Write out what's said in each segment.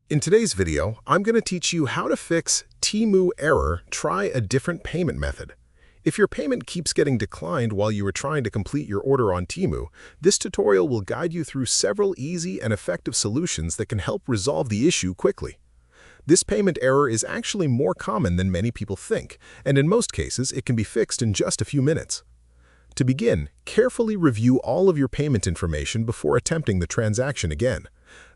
In today's video, I'm going to teach you how to fix TEMU error, try a different payment method. If your payment keeps getting declined while you are trying to complete your order on TEMU, this tutorial will guide you through several easy and effective solutions that can help resolve the issue quickly. This payment error is actually more common than many people think, and in most cases, it can be fixed in just a few minutes. To begin, carefully review all of your payment information before attempting the transaction again.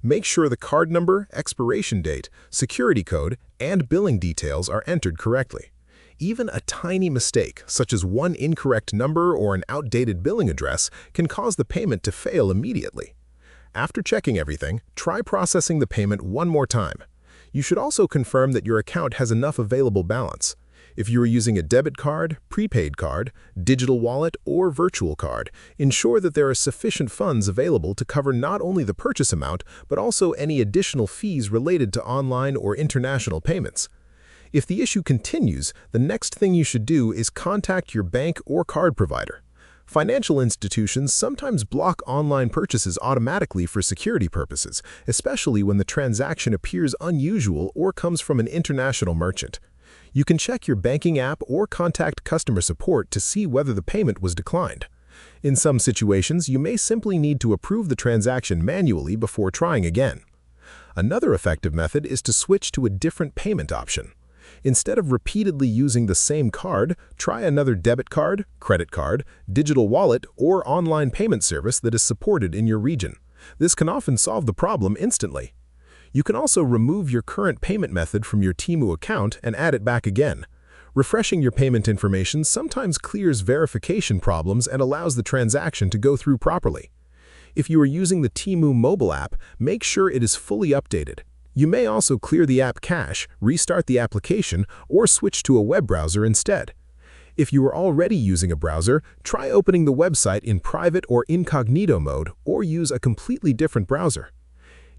Make sure the card number, expiration date, security code, and billing details are entered correctly. Even a tiny mistake, such as one incorrect number or an outdated billing address, can cause the payment to fail immediately. After checking everything, try processing the payment one more time. You should also confirm that your account has enough available balance. If you are using a debit card, prepaid card, digital wallet, or virtual card, ensure that there are sufficient funds available to cover not only the purchase amount, but also any additional fees related to online or international payments. If the issue continues, the next thing you should do is contact your bank or card provider. Financial institutions sometimes block online purchases automatically for security purposes, especially when the transaction appears unusual or comes from an international merchant. You can check your banking app or contact customer support to see whether the payment was declined. In some situations, you may simply need to approve the transaction manually before trying again. Another effective method is to switch to a different payment option. Instead of repeatedly using the same card, try another debit card, credit card, digital wallet, or online payment service that is supported in your region. This can often solve the problem instantly. You can also remove your current payment method from your TEMU account and add it back again. Refreshing your payment information sometimes clears verification problems and allows the transaction to go through properly. If you are using the TEMU mobile app, make sure it is fully updated. You may also clear the app cache, restart the application, or switch to a web browser instead. If you are already using a browser, try opening the website in private or incognito mode, or use a completely different browser.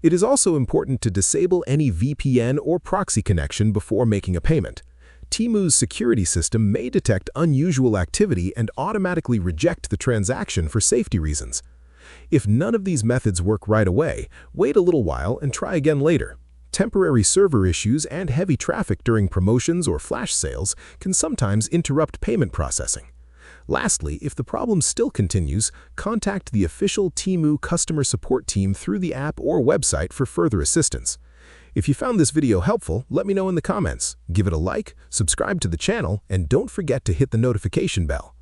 It is also important to disable any VPN or proxy connection before making a payment. TEMU's security system may detect unusual activity and automatically reject the transaction for safety reasons. If none of these methods work right away, wait a little while and try again later. Temporary server issues and heavy traffic during promotions or flash sales can sometimes interrupt payment processing. Lastly, if the problem still continues, contact the official TEMU customer support team through the app or website for further assistance. If you found this video helpful, let me know in the comments. Give it a like, subscribe to the channel, and don't forget to hit the notification bell.